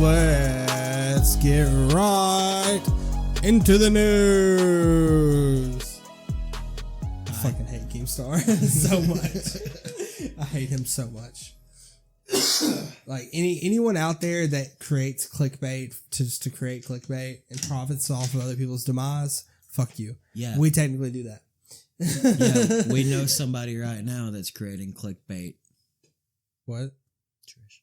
let's get right into the news. I fucking hate Keemstar so much. I hate him so much. Like anyone out there that creates clickbait just to create clickbait and profits off of other people's demise, fuck you. Yeah. We technically do that. Yeah, we know somebody right now that's creating clickbait. What? Trish.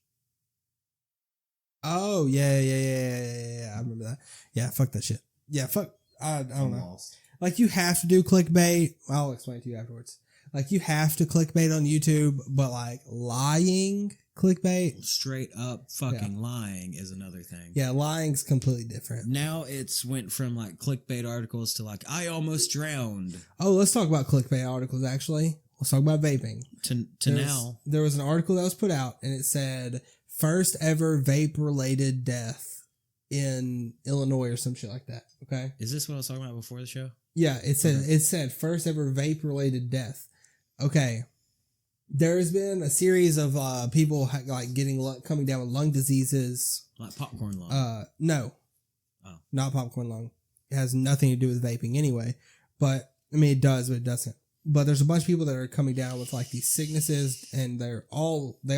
Oh, yeah. I remember that. Yeah, fuck that shit. Yeah, fuck. I don't know. Lost. Like, you have to do clickbait. I'll explain it to you afterwards. Like, you have to clickbait on YouTube, but, like, lying clickbait. Straight up fucking lying is another thing. Yeah, lying's completely different. Now it's went from like clickbait articles to like, I almost drowned. Oh, let's talk about clickbait articles, actually. Let's talk about vaping. There was an article that was put out, and it said, first ever vape-related death in Illinois or some shit like that, okay? Is this what I was talking about before the show? Yeah, it said first ever vape-related death. Okay. There's been a series of people like coming down with lung diseases. Like popcorn lung? No. Oh. Not popcorn lung. It has nothing to do with vaping anyway. But, I mean, it does, but it doesn't. But there's a bunch of people that are coming down with like these sicknesses, and they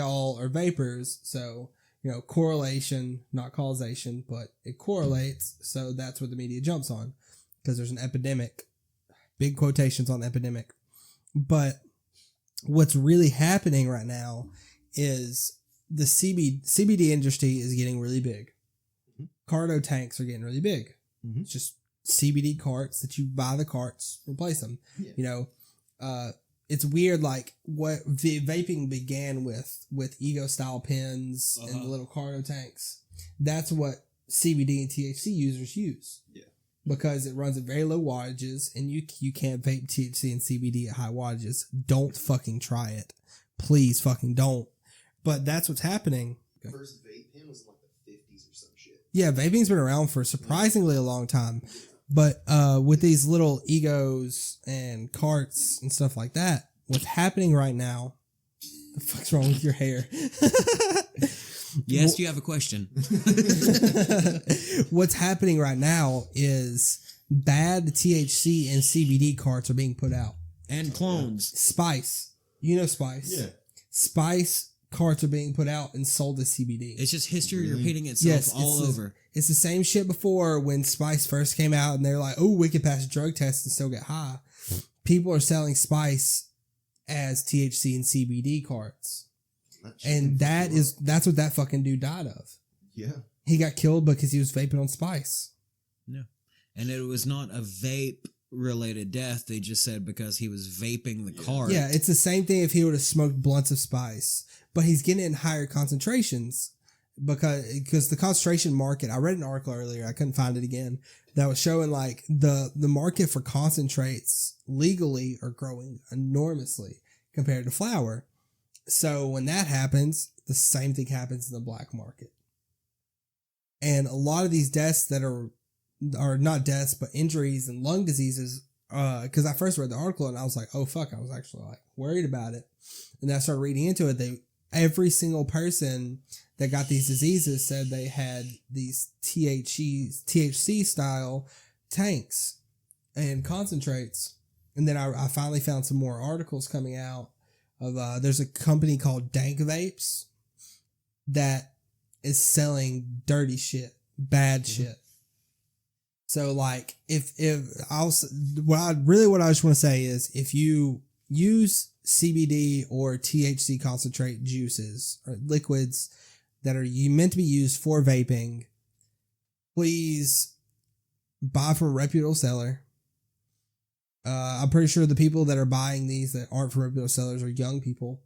all are vapors. So, you know, correlation, not causation, but it correlates. So that's what the media jumps on, because there's an epidemic. Big quotations on epidemic. But what's really happening right now is the CBD industry is getting really big. Mm-hmm. Cardo tanks are getting really big. Mm-hmm. It's just CBD carts that you buy the carts, replace them. Yeah. You know, it's weird, like what vaping began with ego style pens and the little cardo tanks. That's what CBD and THC users use. Yeah. Because it runs at very low wattages, and you can't vape THC and CBD at high wattages. Don't fucking try it. Please fucking don't. But that's what's happening. First vape pen was in like the 50s or some shit. Yeah, vaping's been around for surprisingly a long time. But with these little egos and carts and stuff like that, what's happening right now, the fuck's wrong with your hair? Yes, you have a question. What's happening right now is bad THC and CBD carts are being put out. And clones. Spice. You know Spice. Yeah. Spice carts are being put out and sold as CBD. It's just history repeating itself all over. It's the same shit before when Spice first came out, and they're like, oh, we could pass a drug test and still get high. People are selling Spice as THC and CBD carts. And that's what that fucking dude died of. Yeah. He got killed because he was vaping on Spice. No. And it was not a vape related death. They just said because he was vaping the cart. Yeah, it's the same thing if he would have smoked blunts of Spice. But he's getting it in higher concentrations because the concentration market, I read an article earlier, I couldn't find it again, that was showing like the market for concentrates legally are growing enormously compared to flower. So when that happens, the same thing happens in the black market. And a lot of these deaths that are not deaths, but injuries and lung diseases, because I first read the article and I was like, oh fuck, I was actually like worried about it. And then I started reading into it. Every single person that got these diseases said they had these THC style tanks and concentrates. And then I finally found some more articles coming out of there's a company called Dank Vapes that is selling dirty shit, bad shit. So like what I just want to say is if you use CBD or THC concentrate juices or liquids that are meant to be used for vaping, please buy from a reputable seller. I'm pretty sure the people that are buying these that aren't from reputable sellers are young people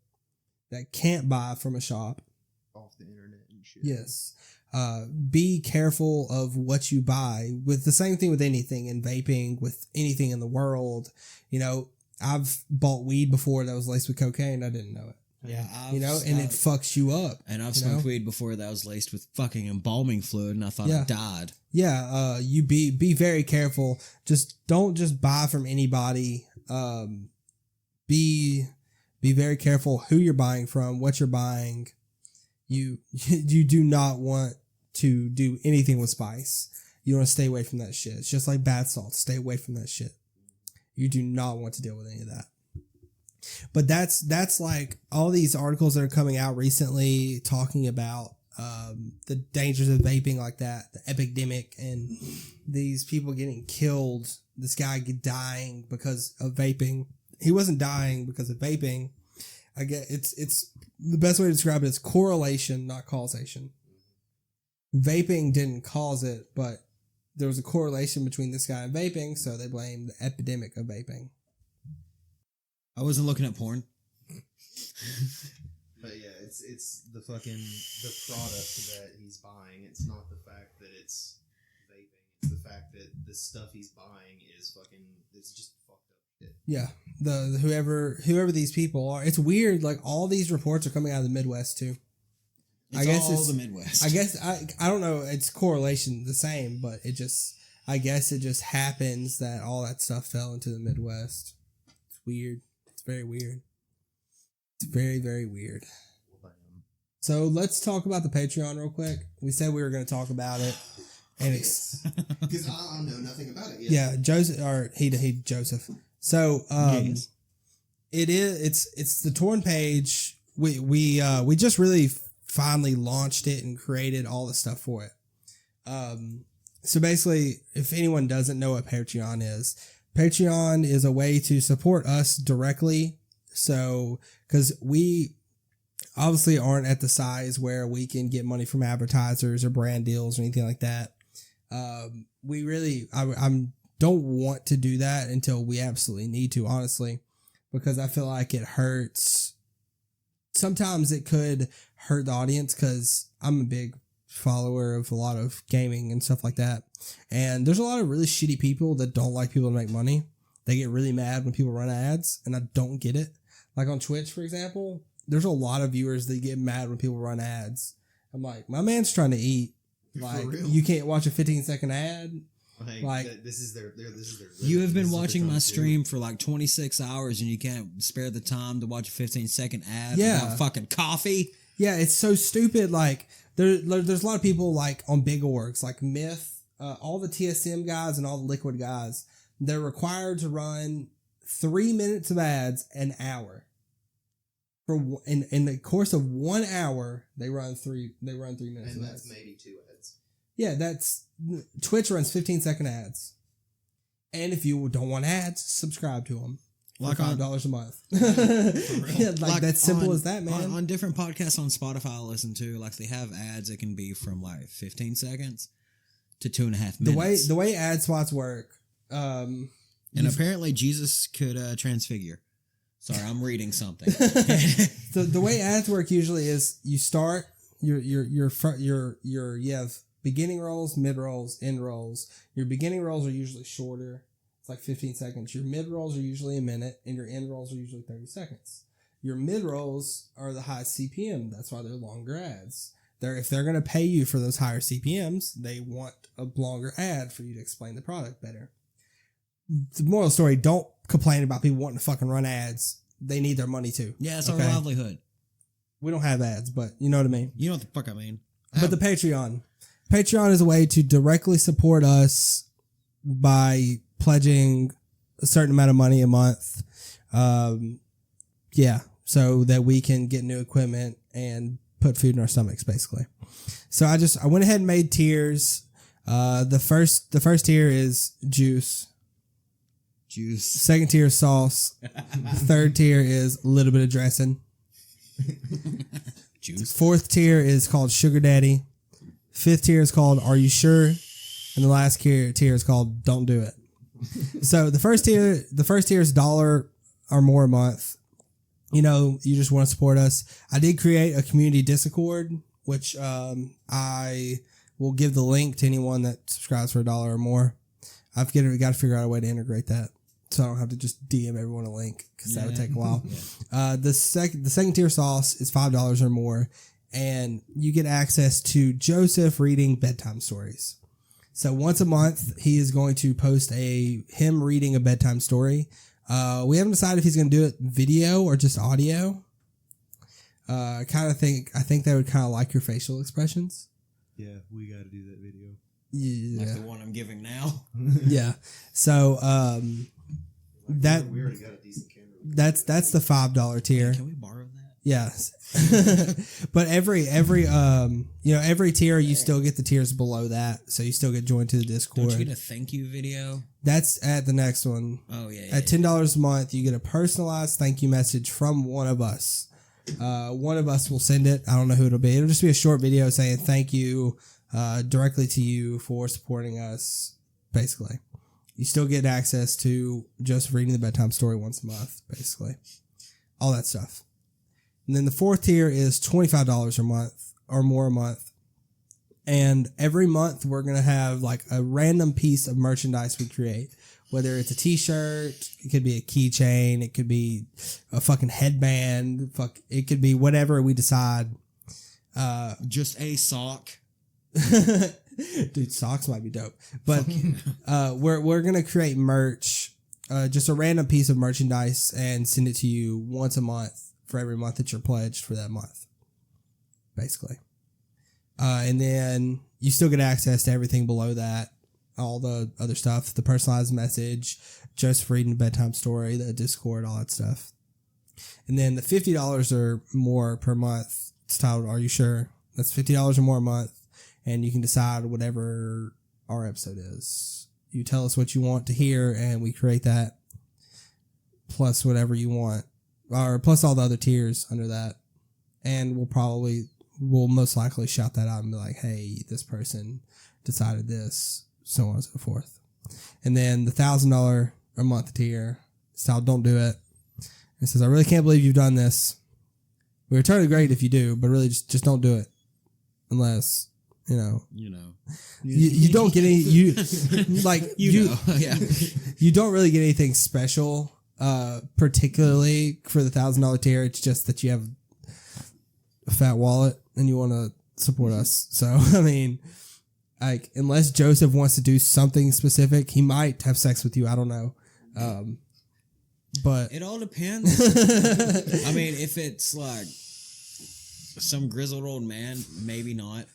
that can't buy from a shop. Off the internet and shit. Yes. Be careful of what you buy. With the same thing with anything in vaping, with anything in the world. You know, I've bought weed before that was laced with cocaine. I didn't know it. Yeah, and it fucks you up. And I've smoked weed before that was laced with fucking embalming fluid, and I thought I died. Yeah, you be very careful. Don't just buy from anybody. Be very careful who you're buying from, what you're buying. You do not want to do anything with spice. You want to stay away from that shit. It's just like bath salts. Stay away from that shit. You do not want to deal with any of that. But that's like all these articles that are coming out recently talking about the dangers of vaping like that, the epidemic, and these people getting killed. This guy dying because of vaping. He wasn't dying because of vaping. I get it's the best way to describe it is correlation, not causation. Vaping didn't cause it, but there was a correlation between this guy and vaping, so they blamed the epidemic of vaping. I wasn't looking at porn. But yeah, it's the product that he's buying. It's not the fact that it's vaping. It's the fact that the stuff he's buying is it's just fucked up shit. Yeah, the whoever these people are, it's weird. Like all these reports are coming out of the Midwest too. I guess it's the Midwest. I guess I don't know. It's correlation the same, but I guess it just happens that all that stuff fell into the Midwest. It's weird. It's very weird. It's very, very weird. So let's talk about the Patreon real quick. We said we were going to talk about it, and Because I know nothing about it yet. Yeah, Joseph, or he Joseph. So Yes. it's the Torn page. We just really finally launched it and created all the stuff for it. So basically, if anyone doesn't know what Patreon is a way to support us directly. So, because we obviously aren't at the size where we can get money from advertisers or brand deals or anything like that. We really, I don't want to do that until we absolutely need to, honestly, because I feel like it hurts. Sometimes it could hurt the audience because I'm a big follower of a lot of gaming and stuff like that. And there's a lot of really shitty people that don't like people to make money. They get really mad when people run ads, and I don't get it. Like on Twitch, for example, there's a lot of viewers that get mad when people run ads. I'm like, my man's trying to eat. Like, you can't watch a 15-second ad. Like, this is their You have been this is what watching they're my trying to stream for like 26 hours and you can't spare the time to watch a 15-second ad Yeah. about fucking coffee. yeah, it's so stupid. Like, there's a lot of people like on big orgs, like Myth, all the TSM guys and all the Liquid guys. They're required to run 3 minutes of ads an hour. In the course of 1 hour, they run 3 minutes And of that's ads. maybe 2 ads. Yeah, Twitch runs 15-second ads. And if you don't want ads, subscribe to them. Like for on- $5 a month. real. Yeah, like that's simple on- as that, man. On different podcasts on Spotify I listen to, like they have ads that can be from like 15 seconds to 2.5 minutes. The way ad spots work, and apparently Jesus could transfigure. Sorry, I'm reading something. the way ads work usually is you start you have beginning rolls, mid rolls, end rolls. Your beginning rolls are usually shorter. It's like 15 seconds. Your mid rolls are usually a minute, and your end rolls are usually 30 seconds. Your mid rolls are the highest CPM. That's why they're longer ads. If they're going to pay you for those higher CPMs, they want a longer ad for you to explain the product better. The moral of the story, don't complain about people wanting to fucking run ads. They need their money too. Yeah, it's Okay. our livelihood. We don't have ads, but you know what I mean. You know what the fuck I mean. But the Patreon is a way to directly support us by pledging a certain amount of money a month. Yeah, so that we can get new equipment and put food in our stomachs, basically. So I went ahead and made tiers. The first tier is juice. Second tier is sauce. Third tier is a little bit of dressing. Juice. Fourth tier is called Sugar Daddy. Fifth tier is called Are You Sure? And the last tier is called Don't Do It. So the first tier is $1 or more a month. You know, you just want to support us. I did create a community Discord, which I will give the link to anyone that subscribes for $1 or more. I've got to figure out a way to integrate that, so I don't have to just DM everyone a link because that would take a while. The second tier sauce is $5 or more, and you get access to Joseph reading bedtime stories. So once a month, he is going to post him reading a bedtime story. We haven't decided if he's going to do it video or just audio. I think they would kind of like your facial expressions. Yeah, we got to do that video. Yeah. Like the one I'm giving now. Yeah. So that we already got a decent camera. that's the $5 tier. Can we borrow that? Yes. But every every tier you still get the tiers below that, so you still get joined to the Discord. Don't you get a thank you video? That's at the next one. Oh yeah. At $10 a month, you get a personalized thank you message from one of us. One of us will send it. I don't know who it'll be. It'll just be a short video saying thank you directly to you for supporting us, basically. You still get access to just reading the bedtime story once a month, basically. All that stuff. And then the fourth tier is $25 a month or more a month. And every month we're going to have like a random piece of merchandise we create. Whether it's a t-shirt, it could be a keychain, it could be a fucking headband, it could be whatever we decide. Just a sock. Dude, socks might be dope. But we're going to create merch, just a random piece of merchandise and send it to you once a month for every month that you're pledged for that month. Basically. And then you still get access to everything below that. All the other stuff, the personalized message, just reading a bedtime story, the Discord, all that stuff. And then the $50 or more per month, it's titled Are You Sure? That's $50 or more a month, and you can decide whatever our episode is. You tell us what you want to hear, and we create that, plus whatever you want, or plus all the other tiers under that. And we'll most likely shout that out and be like, hey, this person decided this, so on and so forth. And then the $1,000 a month tier, style Don't Do It. It says, I really can't believe you've done this. We return it great if you do, but really just don't do it. Unless, you don't get any, yeah. You don't really get anything special, particularly for the $1,000 tier. It's just that you have a fat wallet and you want to support us. So, I mean, like, unless Joseph wants to do something specific, he might have sex with you. I don't know. But it all depends. I mean, if it's like some grizzled old man, maybe not.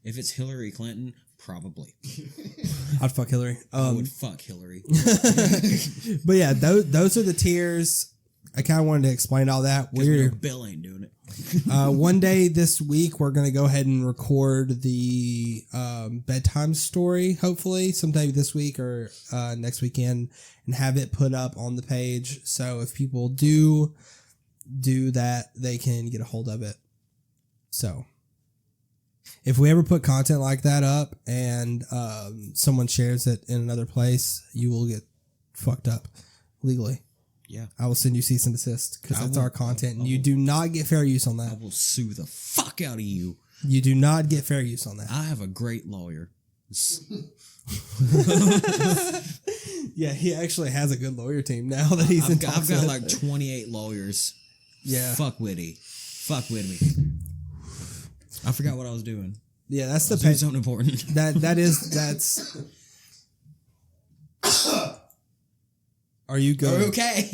If it's Hillary Clinton, probably. I'd fuck Hillary. I would fuck Hillary. But yeah, those are the tiers. I kind of wanted to explain all that. Bill ain't doing it. One day this week, we're going to go ahead and record the bedtime story, hopefully, sometime this week or next weekend, and have it put up on the page. So if people do that, they can get a hold of it. So if we ever put content like that up and someone shares it in another place, you will get fucked up legally. Yeah. I will send you cease and desist because that's our content, and you do not get fair use on I that. will sue the fuck out of you. You do not get fair use on that. I have a great lawyer. Yeah, he actually has a good lawyer team now that he's in talks I've got with. like 28 lawyers. Yeah. Fuck with me. I forgot what I was doing. Yeah, that's the Doing something important. that's Are you good? Okay.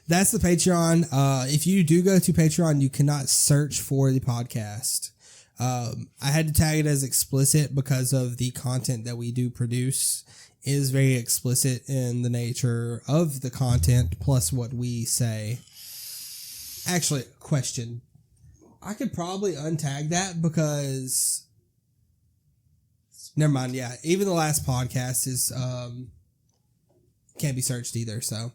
That's the Patreon. If you do go to Patreon, you cannot search for the podcast. I had to tag it as explicit because of the content that we do produce is very explicit in the nature of the content plus what we say. Actually, question. I could probably untag that because never mind. Yeah, even the last podcast is can't be searched either. So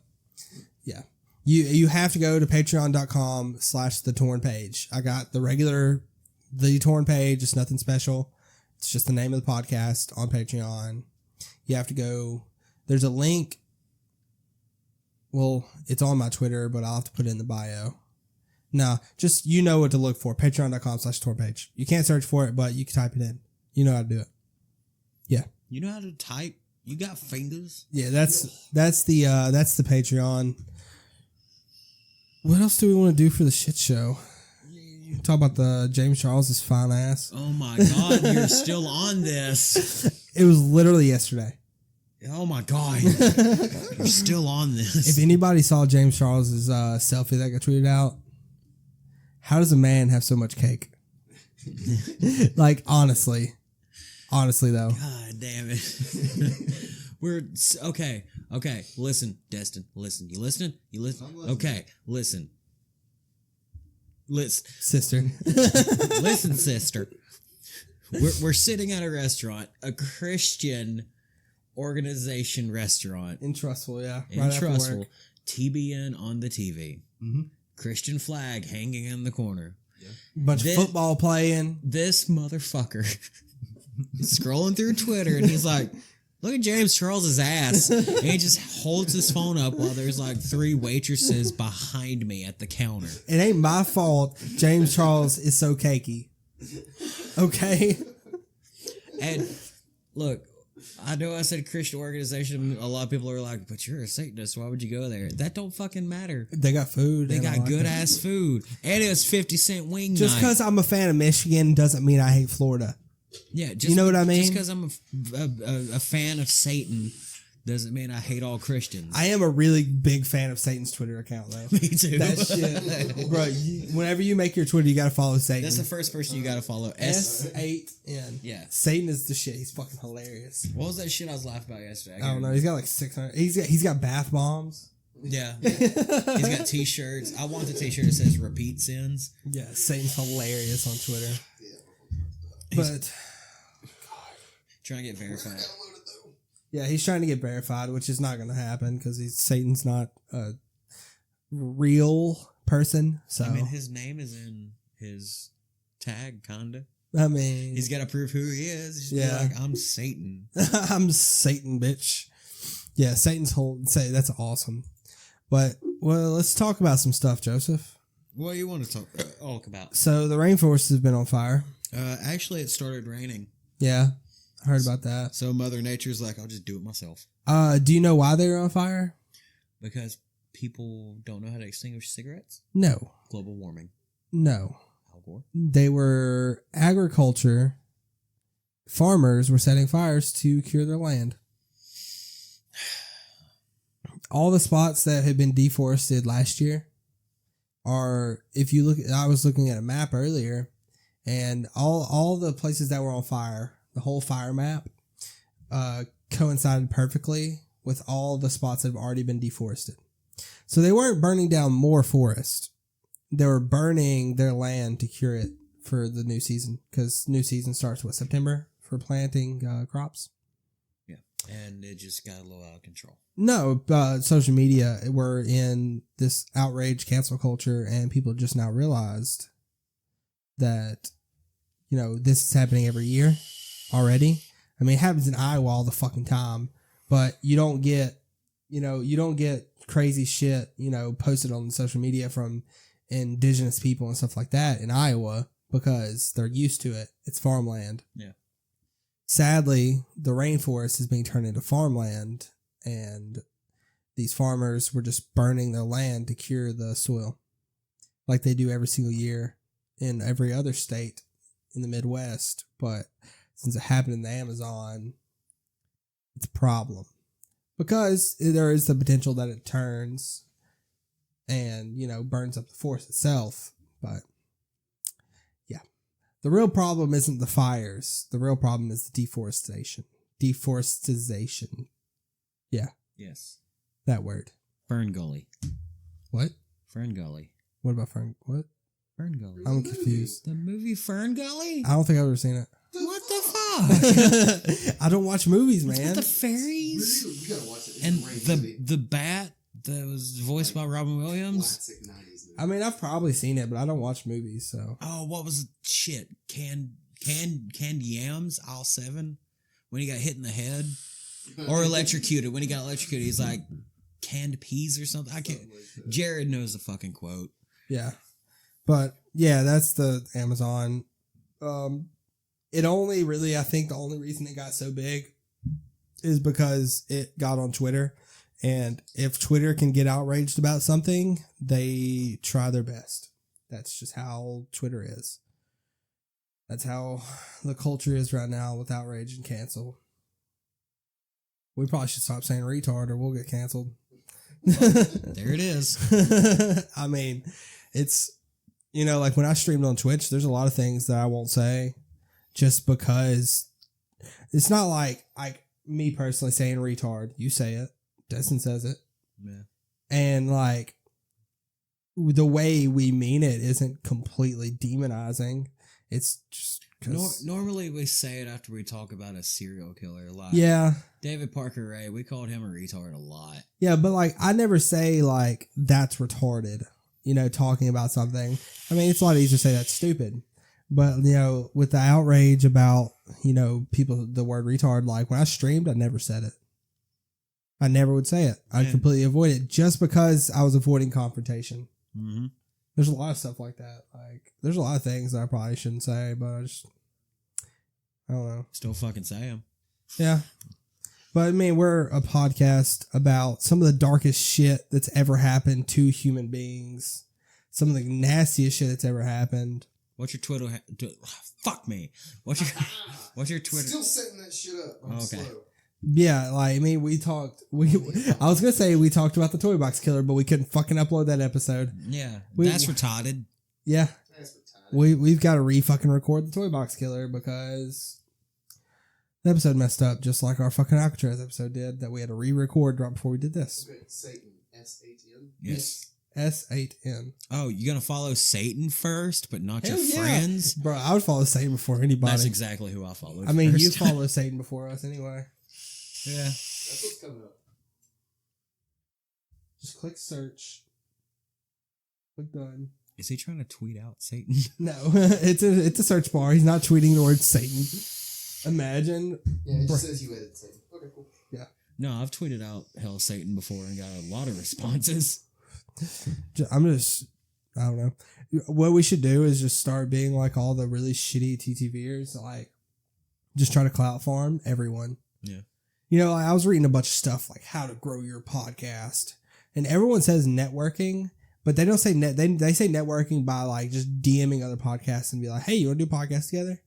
yeah, you have to go to patreon.com/the torn page. I got the torn page. It's nothing special. It's just the name of the podcast on Patreon. You have to go. There's a link. Well, it's on my Twitter, but I'll have to put it in the bio. No, just, you know what to look for. Patreon.com/torn page. You can't search for it, but you can type it in. You know how to do it. Yeah. You know how to type? You got fingers? Yeah, that's the Patreon. What else do we want to do for the shit show? Talk about the James Charles's fine ass. Oh my God, you're still on this. It was literally yesterday. Oh my God. You're still on this. If anybody saw James Charles's selfie that got tweeted out, how does a man have so much cake? Like, honestly though. God damn it. Okay. Listen, Destin. Listen. You listening? I'm listening. Okay. Listen. Sister. Listen, sister. We're sitting at a restaurant, a Christian organization restaurant In Trustful, yeah. in Right after Trustful. work. TBN on the TV. Mm-hmm. Christian flag hanging in the corner. Bunch This- of football playing. This motherfucker is scrolling through Twitter and he's like, look at James Charles's ass. And he just holds his phone up while there's like 3 waitresses behind me at the counter. It ain't my fault James Charles is so cakey. Okay? And look, I know I said Christian organization. A lot of people are like, but you're a Satanist. Why would you go there? That don't fucking matter. They got food. They and I got like good it. ass food. And it was 50-cent wing Just night. because I'm a fan of Michigan doesn't mean I hate Florida. Yeah, just, You know what I mean? Just because I'm a fan of Satan doesn't mean I hate all Christians. I am a really big fan of Satan's Twitter account, though. Me too. That shit. Bro, whenever you make your Twitter, you got to follow Satan. That's the first person you gotta follow. S8N. Yeah. Satan is the shit. He's fucking hilarious. What was that shit I was laughing about yesterday? I don't know. He's got like 600. He's got bath bombs. Yeah. He's got t-shirts. I want the t-shirt that says repeat sins. Yeah, Satan's hilarious on Twitter. But Trying to get verified. yeah, he's trying to get verified, which is not going to happen because Satan's not a real person. So I mean, his name is in his tag, kinda. he's He's got to prove who he is. He's Yeah. like, I'm Satan. I'm Satan, bitch. Yeah, Satan's whole say that's awesome. But well, let's talk about some stuff, Joseph. What do you want to talk about? So the rainforest has been on fire. Actually, it started raining. Yeah, I heard about that. So Mother Nature's like, I'll just do it myself. Do you know why they were on fire? Because people don't know how to extinguish cigarettes. No, Global warming. no. Al Gore. They were agriculture. Farmers were setting fires to cure their land. All the spots that had been deforested last year are, if you look, I was looking at a map earlier, and all the places that were on fire, the whole fire map, coincided perfectly with all the spots that have already been deforested. So they weren't burning down more forest. They were burning their land to cure it for the new season, because new season starts, September, for planting crops? Yeah. And it just got a little out of control. No, social media were in this outrage cancel culture, and people just now realized that, this is happening every year already. I mean, it happens in Iowa all the fucking time, but you don't get crazy shit, posted on social media from indigenous people and stuff like that in Iowa because they're used to it. It's farmland. Yeah. Sadly, the rainforest is being turned into farmland, and these farmers were just burning their land to cure the soil like they do every single year in every other state in the Midwest. But since it happened in the Amazon, it's a problem because there is the potential that it turns and, burns up the forest itself. But yeah, the real problem isn't the fires. The real problem is the deforestation. Deforestation. Yeah, Yes. that word. Fern Gully. What? Fern Gully. What about Fern? What? Fern Gully. I'm confused. The movie Fern Gully? I don't think I've ever seen it. What the fuck? I don't watch movies, What's man. with the fairies? You gotta watch it. It's And a great movie. the bat that was voiced by Robin Williams? Classic 90s movie. I mean, I've probably seen it, but I don't watch movies, so. Oh, what was it? Shit. Canned yams, aisle 7? When he got hit in the head? Or electrocuted. When he got electrocuted, he's like, canned peas or something? I can't. Jared knows the fucking quote. Yeah. But yeah, that's the Amazon. It only really, I think the only reason it got so big is because it got on Twitter. And if Twitter can get outraged about something, they try their best. That's just how Twitter is. That's how the culture is right now with outrage and cancel. We probably should stop saying retard or we'll get canceled. There it is. I mean, it's You know, like when I streamed on Twitch, there's a lot of things that I won't say just because it's not like me personally saying retard. You say it. Destin says it. Yeah. And like the way we mean it isn't completely demonizing. It's just 'cause- Normally we say it after we talk about a serial killer. Like yeah. David Parker Ray, we called him a retard a lot. Yeah, but like I never say like that's retarded, you know, talking about something. I mean, it's a lot easier to say that's stupid. But, you know, with the outrage about, you know, people, the word retard, like when I streamed, I never said it. I never would say it. I'd Yeah. completely avoid it just because I was avoiding confrontation. Mm-hmm. There's a lot of stuff like that. Like, there's a lot of things that I probably shouldn't say, but I don't know. Still fucking say him. Yeah. But I mean, we're a podcast about some of the darkest shit that's ever happened to human beings. Some of the nastiest shit that's ever happened. What's your Twitter? Fuck me. What's your Twitter? Still setting that shit up. I'm Okay. slow. Yeah, like, I mean, I was going to say we talked about the Toy Box Killer, but we couldn't fucking upload that episode. Yeah, We- that's retarded. Yeah. That's retarded. We've got to fucking record the Toy Box Killer because the episode messed up just like our fucking Alcatraz episode did that we had to re-record right before we did this. Okay, Satan. S-A-T-N. Yes. S8N. Oh, you're gonna follow Satan first, but not your Hell yeah. friends? Bro, I would follow Satan before anybody. That's exactly who I followed. I mean, first. you follow Satan before us anyway. Yeah. That's what's coming up. Just click search. Click done. Is he trying to tweet out Satan? No, it's a search bar. He's not tweeting the word Satan. Imagine. Yeah, it Bro. just says you edited Satan. Okay, cool. No, I've tweeted out Hell Satan before and got a lot of responses. I don't know. What we should do is just start being like all the really shitty TTVers, like just try to clout farm everyone. Yeah. You know, like, I was reading a bunch of stuff like how to grow your podcast, and everyone says networking, but they don't say they say networking by like just DMing other podcasts and be like, hey, you want to do a podcast together?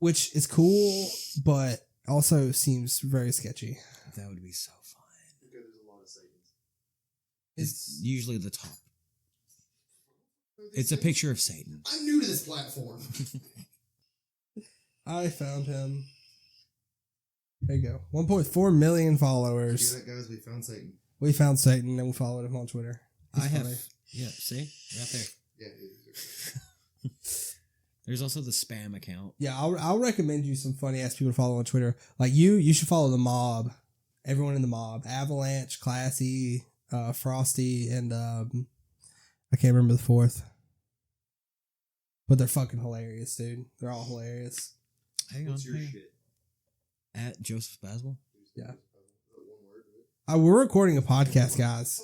Which is cool, but also seems very sketchy. That would be so fun. Because there's a lot of Satans. It's usually the top. It's a picture of Satan. I'm new to this platform. I found him. There you go. 1.4 million followers. Hear that, guys? We found Satan. We found Satan and we followed him on Twitter. He's I have. funny. Yeah, see? Right there. Yeah, it is. There's also the spam account. Yeah, I'll recommend you some funny ass people to follow on Twitter. Like you should follow the mob. Everyone in the mob. Avalanche, Classy, Frosty, and I can't remember the fourth. But they're fucking hilarious, dude. They're all hilarious. Hang on. What's your hang on. shit? At Joseph Baswell. Yeah. One word, right? We're recording a podcast, guys.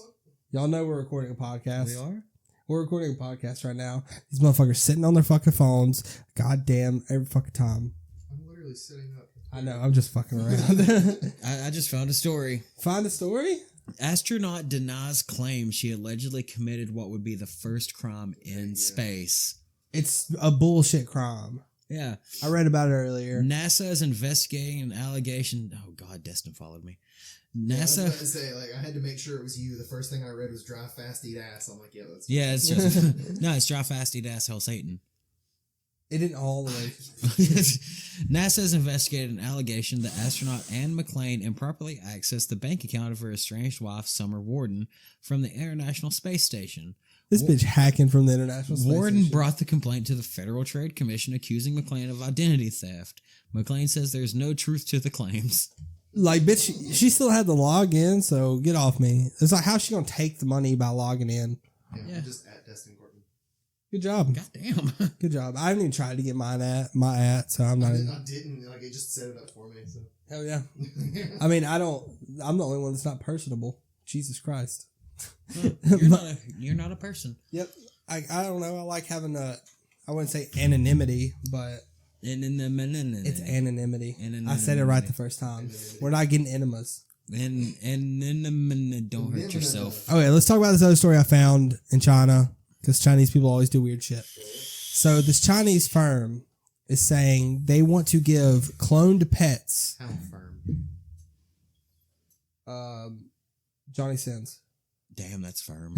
Y'all know we're recording a podcast. We are? We're recording a podcast right now. These motherfuckers sitting on their fucking phones. Goddamn, every fucking time. I'm literally sitting up. I know, I'm just fucking around. I just found a story. Find a story? Astronaut denies claim she allegedly committed what would be the first crime in Yeah. space. It's a bullshit crime. Yeah. I read about it earlier. NASA is investigating an allegation. Oh, God, Destin followed me. Yeah, I was about NASA. to say, like, I had to make sure it was you. The first thing I read was drive fast, eat ass. I'm like, yeah, that's Yeah, it's just. No, it's Drive Fast, Eat Ass, Hell Satan. It didn't all the way. NASA has investigated an allegation that astronaut Anne McClain improperly accessed the bank account of her estranged wife, Summer Warden, from the International Space Station. This bitch hacking from the International Space Warden Station. brought the complaint to the Federal Trade Commission, accusing McClain of identity theft. McClain says there's no truth to the claims. Like, bitch, she still had to log in, so get off me. It's like, how's she gonna take the money by logging in? Yeah. Just at Destin Courtney. Good job. God damn. Good job. I haven't even tried to get my at, so I'm not even. I didn't. Like, it just set it up for me. So. Hell yeah. I mean, I'm the only one that's not personable. Jesus Christ. You're not a person. Yep. I don't know. I like having I wouldn't say anonymity, but it's anonymity. I said it right the first time. We're not getting enemas. And don't hurt yourself. Okay, let's talk about this other story I found in China, because Chinese people always do weird shit. So this Chinese firm is saying they want to give cloned pets, How firm? Johnny Sins. Damn, that's firm.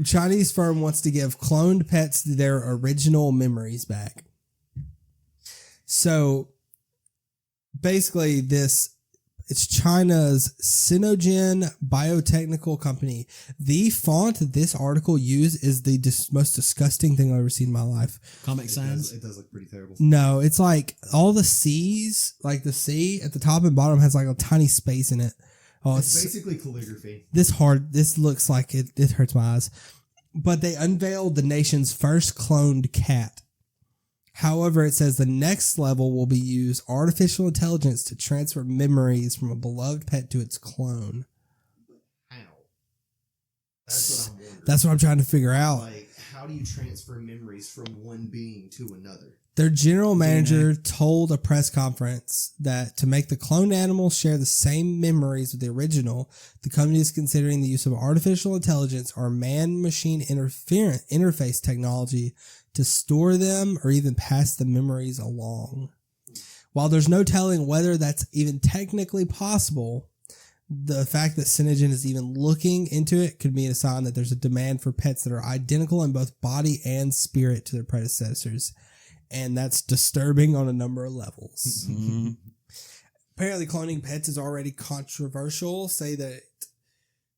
Chinese firm wants to give cloned pets their original memories back. So basically it's China's Sinogen Biotechnical Company. The font that this article used is the most disgusting thing I've ever seen in my life. Comic Sans. It does look pretty terrible. No, it's like all the C's, like the C at the top and bottom has like a tiny space in it. Oh, It's basically calligraphy. this looks like it hurts my eyes. But they unveiled the nation's first cloned cat. However, it says the next level will be use artificial intelligence to transfer memories from a beloved pet to its clone. How? That's what I'm wondering. That's what I'm trying to figure out. Like, how do you transfer memories from one being to another? Their general manager told a press conference that to make the cloned animals share the same memories with the original, the company is considering the use of artificial intelligence or man-machine interface technology to store them or even pass the memories along. While there's no telling whether that's even technically possible, the fact that Synogen is even looking into it could be a sign that there's a demand for pets that are identical in both body and spirit to their predecessors. And that's disturbing on a number of levels. Mm-hmm. Apparently, cloning pets is already controversial.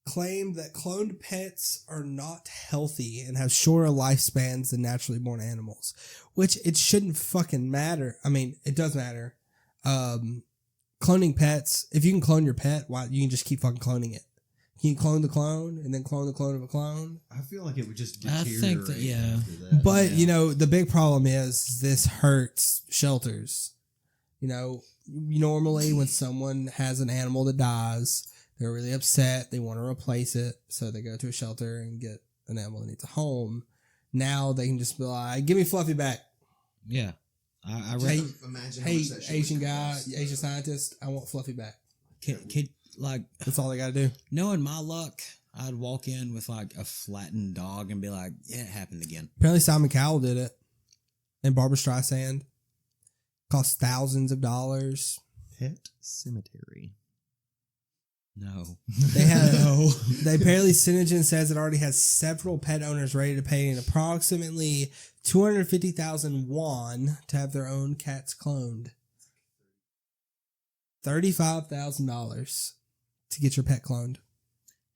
Claim that cloned pets are not healthy and have shorter lifespans than naturally born animals, which it shouldn't fucking matter. I mean, it does matter. Cloning pets, if you can clone your pet, why you can just keep fucking cloning it. Can you clone the clone and then clone the clone of a clone? I feel like it would just I deteriorate think that, yeah. after that. But, Yeah. the big problem is this hurts shelters. Normally when someone has an animal that dies, they're really upset. They want to replace it. So they go to a shelter and get an animal that needs a home. Now they can just be like, give me Fluffy back. Yeah. I Hey, read. Imagine how Hey, much that shit Asian would guy, cost. Asian scientist, I want Fluffy back. Kid, like, That's all they got to do. knowing my luck, I'd walk in with like a flattened dog and be like, yeah, it happened again. Apparently Simon Cowell did it. And Barbara Streisand. Cost thousands of dollars. Pet cemetery. No. They had apparently Synogen says it already has several pet owners ready to pay an approximately 250,000 won to have their own cats cloned. $35,000 to get your pet cloned.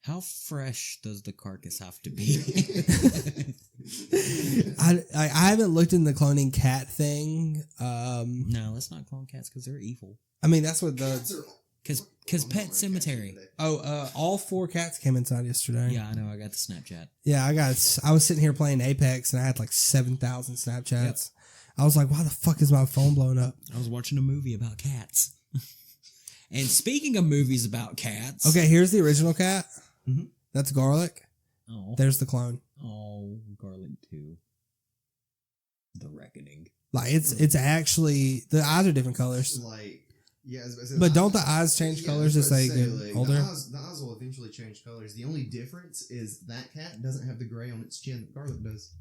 How fresh does the carcass have to be? I haven't looked in the cloning cat thing. No, let's not clone cats because they're evil. I mean that's what Cats the are- Because Pet Cemetery. all 4 cats came inside yesterday. Yeah, I know. I got the Snapchat. Yeah, I was sitting here playing Apex and I had like 7,000 Snapchats. I was like, why the fuck is my phone blowing up? I was watching a movie about cats. And speaking of movies about cats. Okay, here's the original cat. Mhm. That's Garlic. Oh, There's the clone. Garlic 2. The Reckoning. Like it's actually the eyes are different colors. Like, yeah, But don't the eyes change colors as they get older? The eyes will eventually change colors. The only difference is that cat doesn't have the gray on its chin that Garlic does.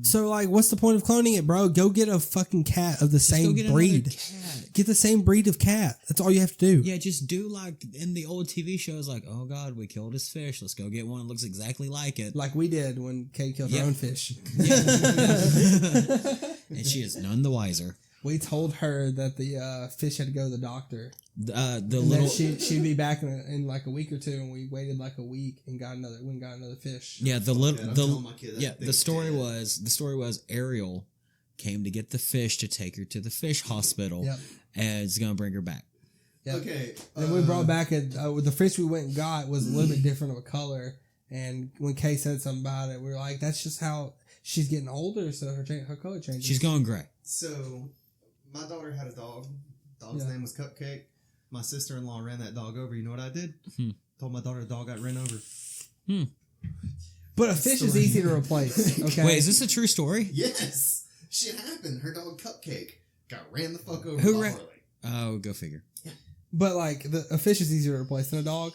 So like, what's the point of cloning it, bro? Go get a fucking cat of the just go same get another breed. cat. Get the same breed of cat. That's all you have to do. Yeah, just do like in the old TV shows, like, oh god, we killed his fish. Let's go get one that looks exactly like it. Like we did when Kay killed her Yeah. own fish. And she is none the wiser. We told her that the fish had to go to the doctor. The And little then she'd be back in like a week or two, and we waited like a week and got another fish. yeah the Yeah, little I'm telling my kid that yeah thing's the story dead. was Ariel came to get the fish to take her to the fish hospital Yep. and it's gonna bring her back. Yep. Okay. And we brought back the fish we went and got was a little bit different of a color. And when Kay said something about it, we were like, "That's just how she's getting older, so her color changes." She's going gray. So, my daughter had a dog. Dog's Yeah. name was Cupcake. My sister-in-law ran that dog over. You know what I did? Hmm. Told my daughter the dog got ran over. But a fish is Story. easy to replace. Okay. Wait, is this a true story? Yes! Shit happened. Her dog Cupcake got ran the fuck over Who by ran- Harley. Oh, go figure. But like a fish is easier to replace than a dog.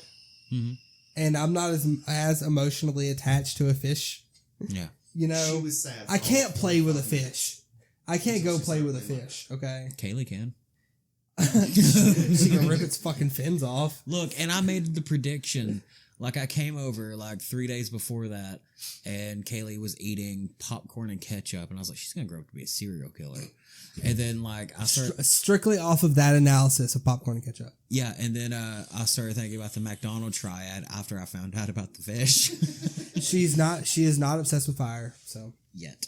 Mhm. And I'm not as emotionally attached to a fish. Yeah. You She know, was sad. I for can't all play with a 45 minutes. fish. I can't So go she's play like, with a "Man, fish. Okay. Kaylee can. She can rip its fucking fins off. Look, and I made the prediction. Like, I came over like 3 days before that, and Kaylee was eating popcorn and ketchup, and I was like, she's gonna grow up to be a serial killer. And then like I started Strictly off of that analysis of popcorn and ketchup. yeah, and then I started thinking about the McDonald triad after I found out about the fish. She is not obsessed with fire, so Yet.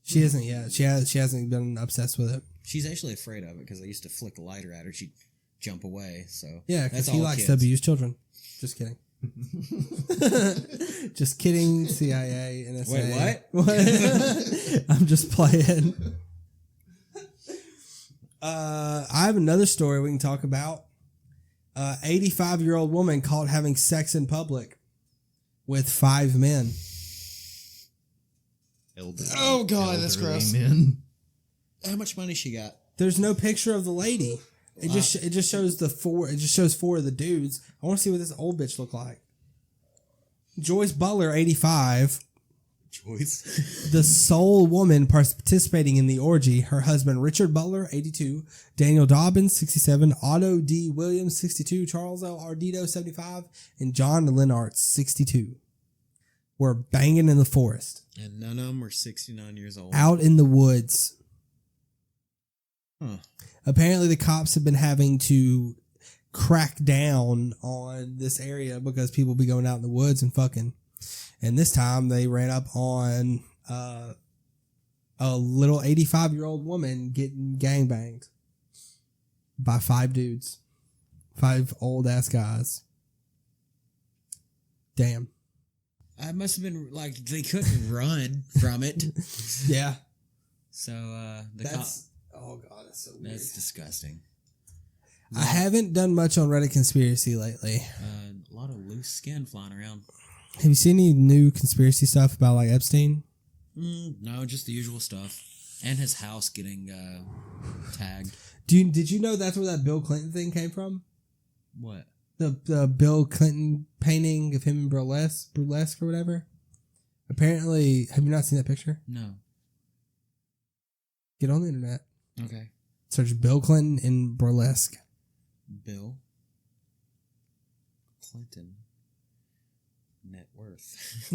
she isn't yet. She hasn't been obsessed with it. She's actually afraid of it because I used to flick a lighter at her. She'd jump away. So Yeah, because that's he all likes kids. to abuse children. Just kidding. Just kidding, CIA, NSA. Wait, what? I'm just playing. I have another story we can talk about. 85-year-old woman caught having sex in public with 5 men. Oh, God, that's gross. Man. How much money she got? There's no picture of the lady. It just shows the 4. It just shows 4 of the dudes. I want to see what this old bitch look like. Joyce Butler, 85. Joyce. The sole woman participating in the orgy, her husband Richard Butler, 82, Daniel Dobbins, 67, Otto D. Williams, 62, Charles L. Ardito, 75, and John Lennart, 62, were banging in the forest, And none of them were 69 years old. out in the woods. Huh. Apparently, the cops have been having to crack down on this area because people be going out in the woods and fucking. And this time they ran up on a little 85-year-old woman getting gangbanged by 5 dudes. 5 old-ass guys. Damn. I must have been like, they couldn't run from it. Yeah. So, Oh, God, that's so weird. that's disgusting. I haven't done much on Reddit conspiracy lately. A lot of loose skin flying around. Have you seen any new conspiracy stuff about, like, Epstein? No, just the usual stuff. And his house getting tagged. Did you know that's where that Bill Clinton thing came from? What? The Bill Clinton painting of him in burlesque or whatever. Apparently, have you not seen that picture? No. Get on the internet. Okay. Search Bill Clinton in burlesque. Bill Clinton net worth.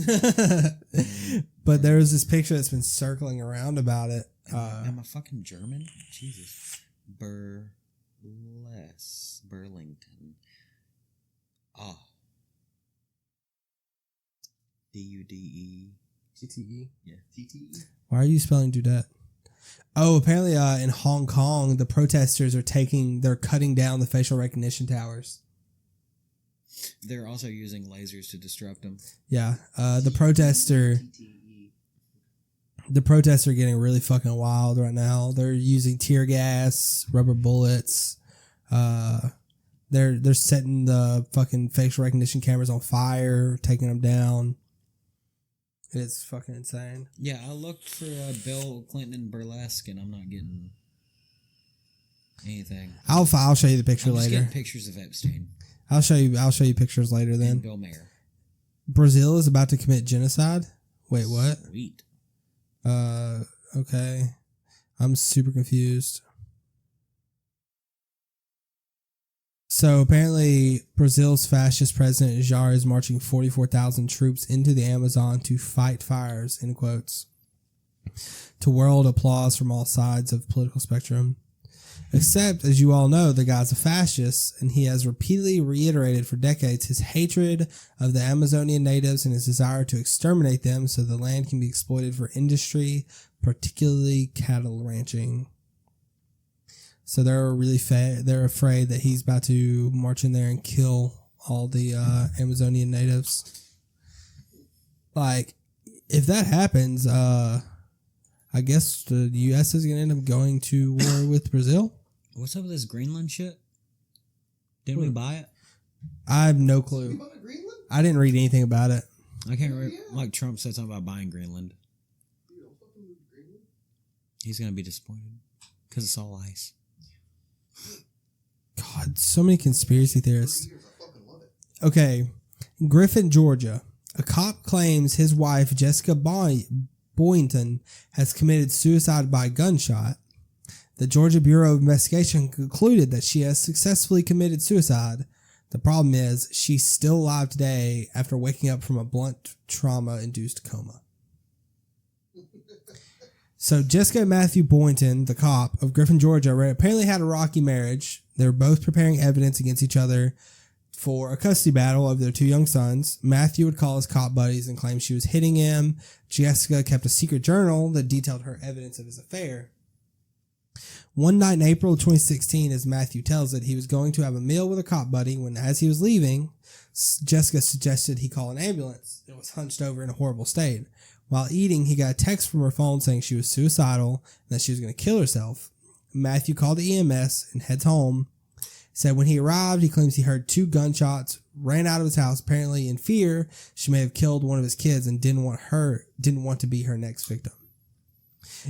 But there was this picture that's been circling around about it. Am I fucking German? Jesus. Burlington. Ah. DUDE. TTE. Yeah. TTE. Why are you spelling dudette? Oh, apparently in Hong Kong, the protesters they're cutting down the facial recognition towers. They're also using lasers to disrupt them. Yeah. The protests are getting really fucking wild right now. They're using tear gas, rubber bullets. They're setting the fucking facial recognition cameras on fire, taking them down. It's fucking insane. Yeah, I looked for Bill Clinton in burlesque, and I'm not getting anything. I'll show you the picture I'm just later. getting pictures of Epstein I'll show you pictures later then. and Bill Mayer. Brazil is about to commit genocide. Wait, what? Sweet. Okay. I'm super confused. So apparently Brazil's fascist president Jair is marching 44,000 troops into the Amazon to fight fires, in quotes. To world applause from all sides of the political spectrum. Except, as you all know, the guy's a fascist, and he has repeatedly reiterated for decades his hatred of the Amazonian natives and his desire to exterminate them so the land can be exploited for industry, particularly cattle ranching. So they're really they're afraid that he's about to march in there and kill all the Amazonian natives. Like, if that happens, I guess the U.S. is going to end up going to war with Brazil. What's up with this Greenland shit? Didn't we buy it? I have no clue. I didn't read anything about it. I can't remember. Like Trump said something about buying Greenland. He's going to be disappointed because it's all ice. God, so many conspiracy theorists. Okay, Griffin, Georgia. A cop claims his wife, Jessica Boynton, has committed suicide by gunshot. The Georgia Bureau of Investigation concluded that she has successfully committed suicide. The problem is she's still alive today after waking up from a blunt trauma-induced coma. So Jessica and Matthew Boynton, the cop of Griffin, Georgia, apparently had a rocky marriage. They were both preparing evidence against each other for a custody battle of their two young sons. Matthew would call his cop buddies and claim she was hitting him. Jessica kept a secret journal that detailed her evidence of his affair. One night in April of 2016, as Matthew tells it, he was going to have a meal with a cop buddy when, as he was leaving, Jessica suggested he call an ambulance. It was hunched over in a horrible state. While eating, he got a text from her phone saying she was suicidal and that she was going to kill herself. Matthew called the EMS and heads home. Said when he arrived, he claims he heard 2 gunshots, ran out of his house, apparently in fear she may have killed one of his kids and didn't want to be her next victim.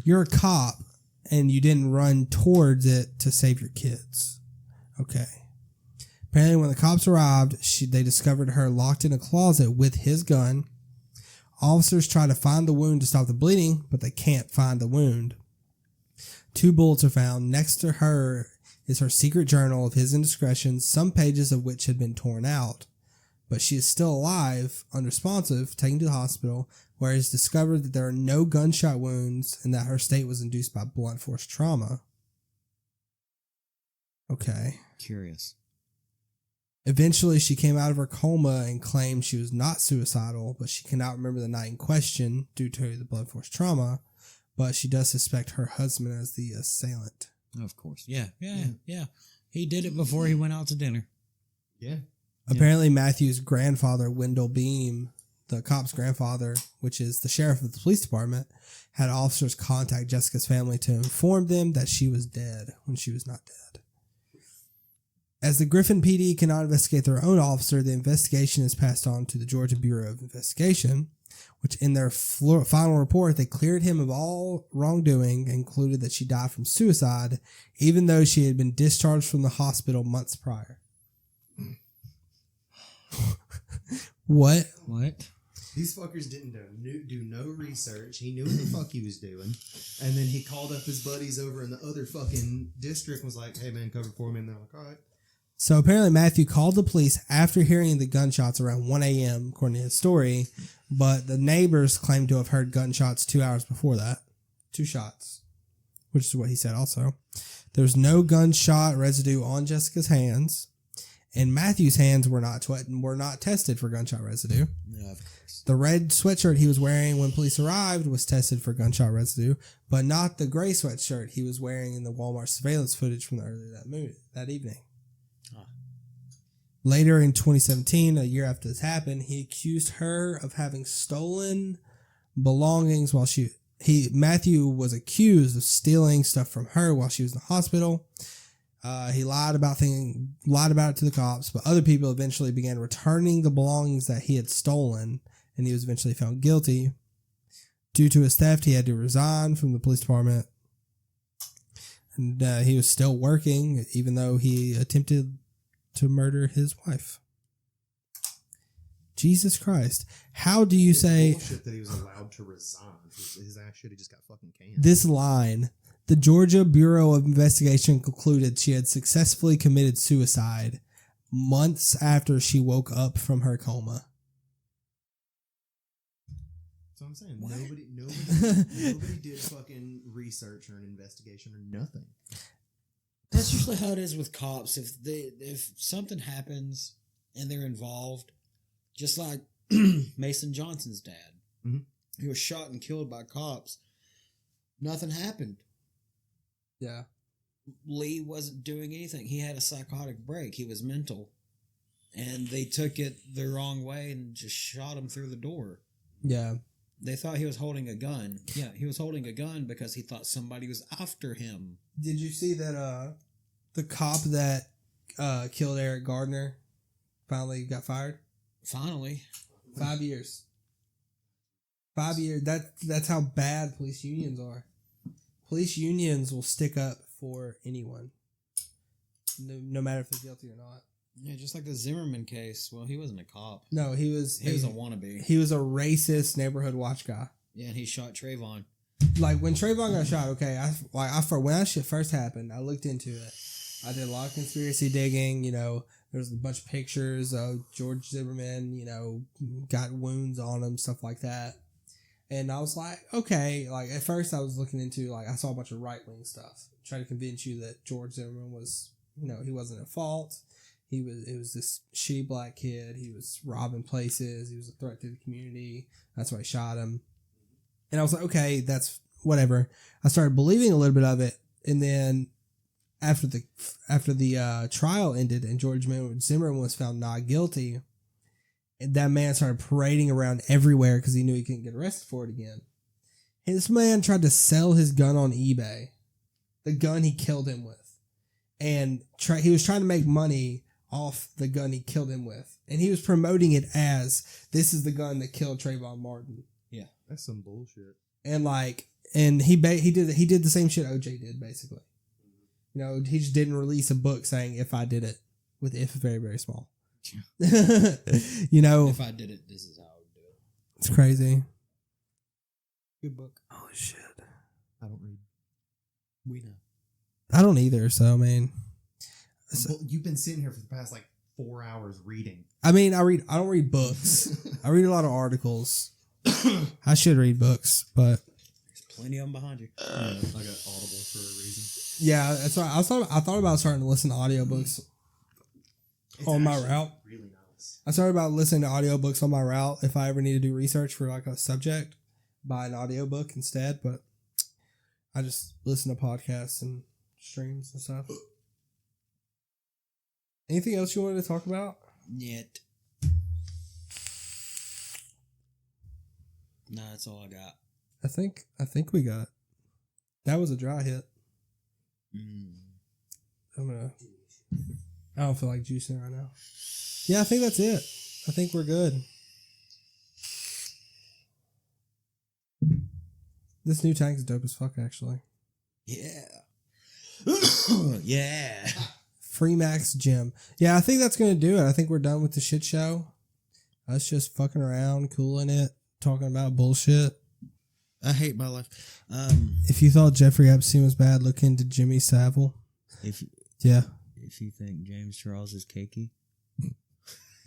You're a cop and you didn't run towards it to save your kids. Okay. Apparently when the cops arrived, they discovered her locked in a closet with his gun. Officers try to find the wound to stop the bleeding, but they can't find the wound. 2 bullets are found. Next to her is her secret journal of his indiscretions, some pages of which had been torn out. But she is still alive, unresponsive, taken to the hospital, where it is discovered that there are no gunshot wounds and that her state was induced by blunt force trauma. Okay. Curious. Eventually, she came out of her coma and claimed she was not suicidal, but she cannot remember the night in question due to the blunt force trauma, but she does suspect her husband as the assailant. Of course. Yeah. He did it before he went out to dinner. Yeah. Apparently, Matthew's grandfather, Wendell Beam, the cop's grandfather, which is the sheriff of the police department, had officers contact Jessica's family to inform them that she was dead when she was not dead. As the Griffin PD cannot investigate their own officer, the investigation is passed on to the Georgia Bureau of Investigation, which in their final report, they cleared him of all wrongdoing and concluded that she died from suicide, even though she had been discharged from the hospital months prior. What? These fuckers didn't do no research. He knew what the fuck he was doing. And then he called up his buddies over in the other fucking district and was like, hey man, cover for me. And they're like, all right. So apparently Matthew called the police after hearing the gunshots around 1 a.m., according to his story, but the neighbors claimed to have heard gunshots 2 hours before that. 2 shots, which is what he said also. There's no gunshot residue on Jessica's hands, and Matthew's hands were not tested for gunshot residue. No, of course. The red sweatshirt he was wearing when police arrived was tested for gunshot residue, but not the gray sweatshirt he was wearing in the Walmart surveillance footage from earlier that evening. Later in 2017, a year after this happened, he accused her of having stolen belongings while Matthew was accused of stealing stuff from her while she was in the hospital. He lied about it to the cops, but other people eventually began returning the belongings that he had stolen, and he was eventually found guilty. Due to his theft, he had to resign from the police department, and he was still working, even though he attempted to murder his wife. Jesus Christ. How do you say... bullshit that he was allowed to resign. His ass should have just got fucking canned. This line, the Georgia Bureau of Investigation concluded she had successfully committed suicide months after she woke up from her coma. That's what I'm saying. Nobody did fucking research or an investigation or nothing. That's usually how it is with cops. If something happens and they're involved, just like Mason Johnson's dad, he was shot and killed by cops. Nothing happened. Yeah. Lee wasn't doing anything. He had a psychotic break. He was mental. And they took it the wrong way and just shot him through the door. Yeah. They thought he was holding a gun. Yeah, he was holding a gun because he thought somebody was after him. Did you see that the cop that killed Eric Gardner finally got fired? Finally. 5 years. 5 years. That's how bad police unions are. Police unions will stick up for anyone, no matter if they're guilty or not. Yeah, just like the Zimmerman case. Well, he wasn't a cop. No, he was a wannabe. He was a racist neighborhood watch guy. Yeah, and he shot Trayvon. like when Trayvon got shot. Okay, when that shit first happened, I looked into it. I did a lot of conspiracy digging. You know, there's a bunch of pictures of George Zimmerman. You know, got wounds on him, stuff like that. And I was like, okay. Like at first, I was looking into like I saw a bunch of right wing stuff, trying to convince you that George Zimmerman was, you know, he wasn't at fault. It was this shitty black kid. He was robbing places. He was a threat to the community. That's why he shot him. And I was like, okay, that's whatever. I started believing a little bit of it. And then after the trial ended and George Zimmerman was found not guilty, and that man started parading around everywhere because he knew he couldn't get arrested for it again. And this man tried to sell his gun on eBay, the gun he killed him with. And he was trying to make money off the gun he killed him with. And he was promoting it as, this is the gun that killed Trayvon Martin. Yeah. That's some bullshit. And like, and he did the same shit OJ did, basically. You know, he just didn't release a book saying, if I did it, with if very, very small. You know, If I did it, this is how I would do it. it's crazy. Good book. Holy shit. I don't read. We know. I don't either, so I mean, You've been sitting here for the past like 4 hours reading. I don't read books. I read a lot of articles. I should read books, but There's plenty of them behind you. I got Audible for a reason. yeah, that's why I thought about starting to listen to audiobooks It's on my actually route. Really nice. I started about listening to audiobooks on my route. If I ever need to do research for like a subject, buy an audiobook instead, but I just listen to podcasts and streams and stuff. Anything else you wanted to talk about? Yet. No, that's all I got. I think we got. That was a dry hit. I don't feel like juicing right now. Yeah, I think that's it. I think we're good. This new tank is dope as fuck, actually. Yeah. Yeah. Free Max Gym. Yeah, I think that's going to do it. I think we're done with the shit show. Us just fucking around, cooling it, talking about bullshit. I hate my life. If you thought Jeffrey Epstein was bad, look into Jimmy Savile. If Yeah. you think James Charles is cakey,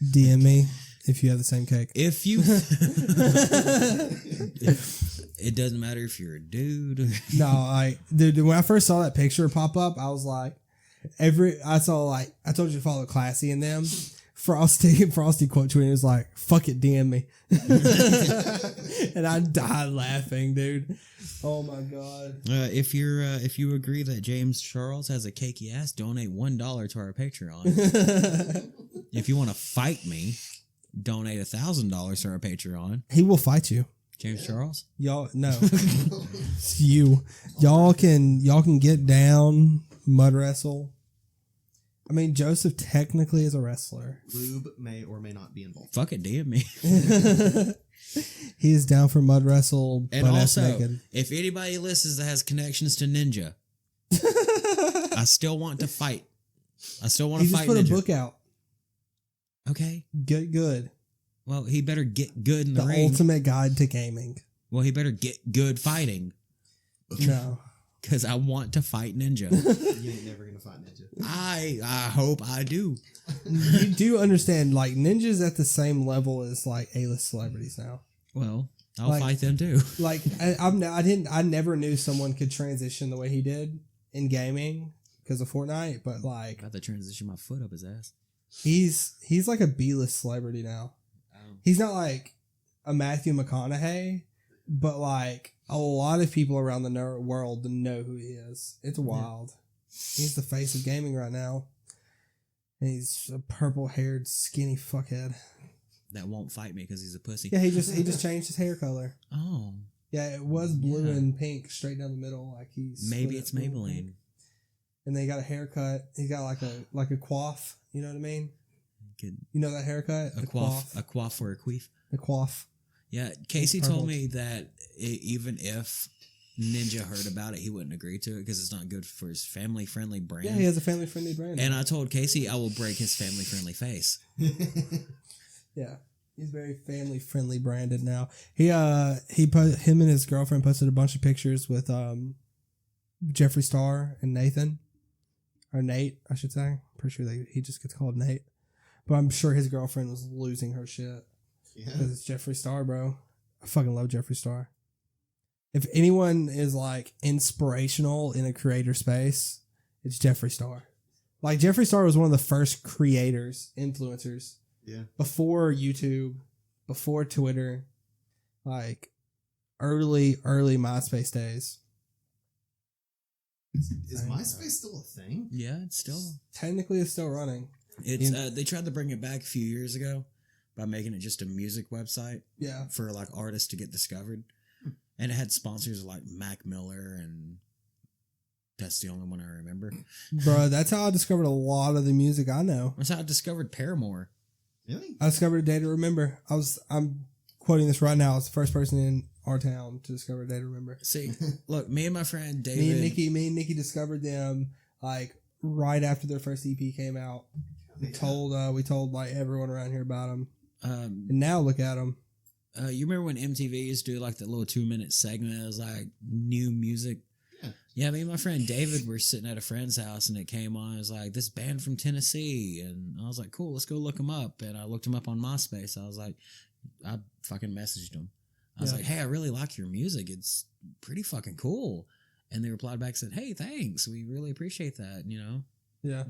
DM me if you have the same cake. if you, it doesn't matter if you're a dude. Or, Dude, when I first saw that picture pop up, I was like, I told you to follow Classy in them. Frosty quote tweeting was like, fuck it, DM me. And I died laughing, dude. Oh my God. if you agree that James Charles has a cakey ass, donate $1 to our Patreon. If you want to fight me, donate $1,000 to our Patreon. He will fight you. James Charles? Y'all, no. It's you. Y'all can get down, mud wrestle. I mean, Joseph technically is a wrestler. Lube may or may not be involved. Fuck it, DM me. He is down for mud wrestle, And butt ass also, naked. if anybody listens that has connections to Ninja, I still want to fight. I still want He to just fight put Ninja. a book out. Okay. Get good. Well, he better get good in the, The ring. ultimate guide to gaming. Well, he better get good fighting. No. Because I want to fight Ninja. You ain't never gonna fight Ninja. I hope I do. You do understand, like, Ninja's at the same level as, like, A-list celebrities now. Well, I'll Like- fight them too. Like, I never knew someone could transition the way he did in gaming because of Fortnite, but, like, Got to transition my foot up his ass. he's like a B-list celebrity now. He's not like a Matthew McConaughey, but like a lot of people around the world know who he is. It's wild. He's the face of gaming right now. And he's a purple-haired, skinny fuckhead. That won't fight me because he's a pussy. Yeah, he just changed his hair color. Oh, Yeah, it was blue Yeah. and pink straight down the middle. Like he's maybe it's Maybelline. And then he got a haircut. He got like a coif. You know what I mean? Good. You know that haircut? A quaff or a queef. The coif. Yeah, Casey Purple. told me that even if Ninja heard about it, he wouldn't agree to it because it's not good for his family-friendly brand. Yeah, he has a family-friendly brand. And I told Casey I will break his family-friendly face. Yeah. He's very family friendly branded now. He put him and his girlfriend posted a bunch of pictures with Jeffree Star and Nathan, or Nate, I should say. Pretty sure he just gets called Nate, but I'm sure his girlfriend was losing her shit Yeah. because it's Jeffree Star, bro. I fucking love Jeffree Star. If anyone is like inspirational in a creator space, it's Jeffree Star. Like Jeffree Star was one of the first creators, influencers. Yeah. Before YouTube, before Twitter, like early MySpace days. Is MySpace still a thing? Yeah, it's still. Technically, it's still running. It's they tried to bring it back a few years ago by making it just a music website Yeah. for like artists to get discovered, and it had sponsors like Mac Miller, and that's the only one I remember. Bro, that's how I discovered a lot of the music I know. That's how I discovered Paramore. Really? I discovered A Day to Remember. I'm quoting this right now. I was the first person in our town to discover A Day to Remember. See, look, me and my friend David. Me and Nikki discovered them like right after their first EP came out. We told like everyone around here about them. And now look at them. You remember when MTV used to do like that little 2-minute segment? It was like new music. Yeah, me and my friend David were sitting at a friend's house, and it came on. It was like this band from Tennessee, and I was like, "Cool, let's go look them up." And I looked them up on MySpace. I was like, I fucking messaged them. I was like, "Hey, I really like your music. It's pretty fucking cool." And they replied back and said, "Hey, thanks. We really appreciate that." Yeah.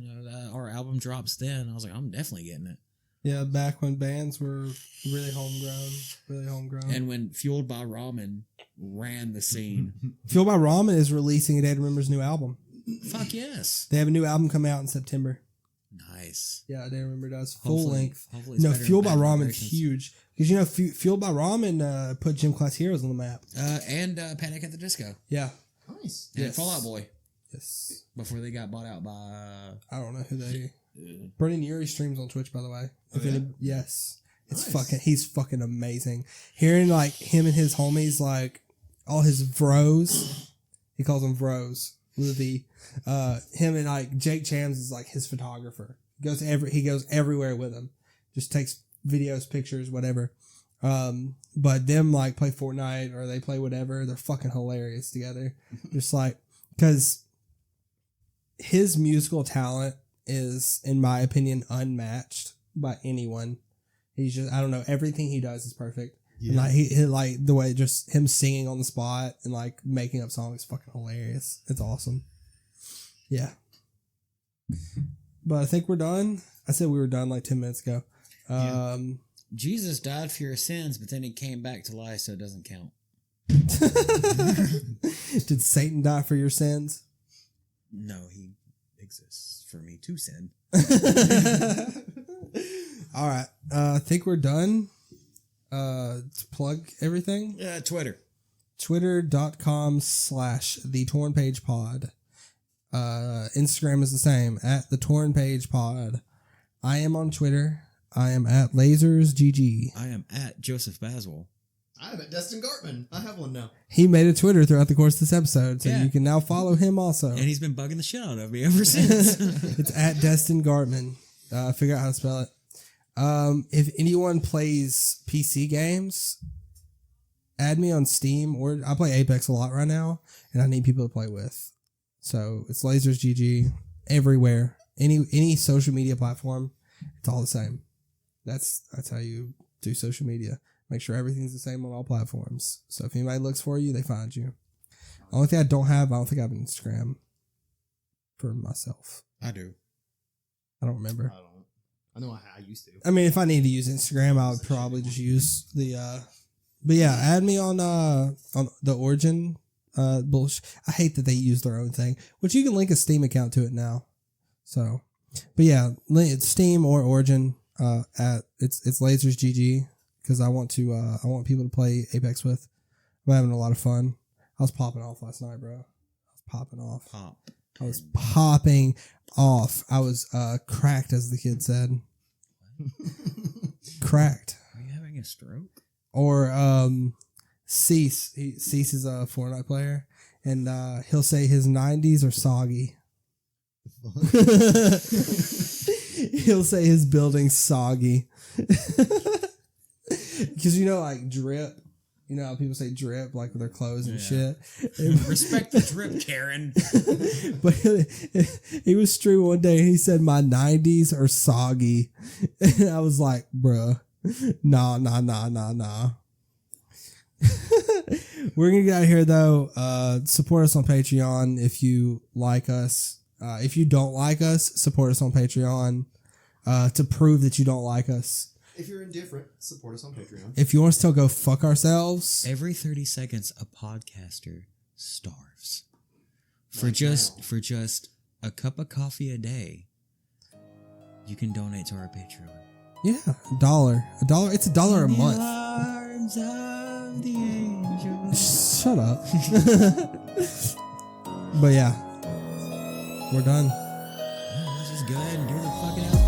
Our album drops then. I was like, "I'm definitely getting it." Yeah, back when bands were really homegrown. And when Fueled by Ramen ran the scene, Fueled by Ramen is releasing A Day to Remember's new album. fuck yes, They have a new album coming out in September. nice. Yeah, A Day to Remember does full Hopefully- length. hopefully it's No, better than Fueled by Bad Ramen's Vibrations. huge because Fueled by Ramen put Gym Class Heroes on the map. And Panic at the Disco. Yeah. Nice. And Yes. Fall Out Boy Yes. before they got bought out by. I don't know who they. Brendan Urie streams on Twitch, by the way. Yes. It's Nice. he's fucking amazing. Hearing like him and his homies, like all his bros, he calls them bros with a V. Him and like Jake Chams is like his photographer. He goes everywhere with him. Just takes videos, pictures, whatever. But them like play Fortnite or they play whatever. They're fucking hilarious together. Just like, cause his musical talent is, in my opinion, unmatched by anyone. He's just, I don't know, everything he does is perfect. Yeah. And like he like the way just him singing on the spot and like making up songs is fucking hilarious. It's awesome. Yeah. But I think we're done. I said we were done like 10 minutes ago. Jesus died for your sins, but then he came back to life, so it doesn't count. Did Satan die for your sins? No, he exists for me to sin. All right. I think we're done. To plug everything. Yeah, Twitter. Twitter.com/thetornpagepod. Instagram is the same, at the Torn Page Pod. I am on Twitter. I am at LasersGG. I am at Joseph Baswell. I'm at Destin Gartman. I have one now. He made a Twitter throughout the course of this episode, so Yeah. you can now follow him also. And he's been bugging the shit out of me ever since. It's at Destin Gartman. Figure out how to spell it. If anyone plays PC games, add me on Steam, or I play Apex a lot right now, and I need people to play with. So it's LasersGG everywhere. Any social media platform, it's all the same. That's how you do social media. Make sure everything's the same on all platforms. So if anybody looks for you, they find you. Only thing I don't think I have an Instagram for myself. I do. I don't remember. I know I used to. I mean, if I need to use Instagram, I would probably just use the. But yeah, add me on the Origin bullshit. I hate that they use their own thing, which you can link a Steam account to it now. So, but yeah, it's Steam or Origin. It's LasersGG because I want people to play Apex with. I'm having a lot of fun. I was popping off last night, bro. I was popping off. I was popping off. I was cracked, as the kid said. Cracked. Are you having a stroke? Or Cease. Cease is a Fortnite player, and he'll say his 90s are soggy. He'll say his building's soggy. Because like drip. You know how people say drip like with their clothes and shit. Respect the drip, Karen. But he was streaming one day and he said my 90s are soggy. And I was like, bruh, nah. We're gonna get out of here though. Support us on Patreon if you like us. If you don't like us, support us on Patreon to prove that you don't like us. If you're indifferent, support us on Patreon. If you want us to go fuck ourselves, Every 30 seconds, a podcaster starves. For Like just now. for just a cup of coffee a day, you can donate to our Patreon. yeah, $1. It's $1 a month. Arms of the angel. Shut up. But yeah, we're done. Let's just go ahead and do the fucking outro.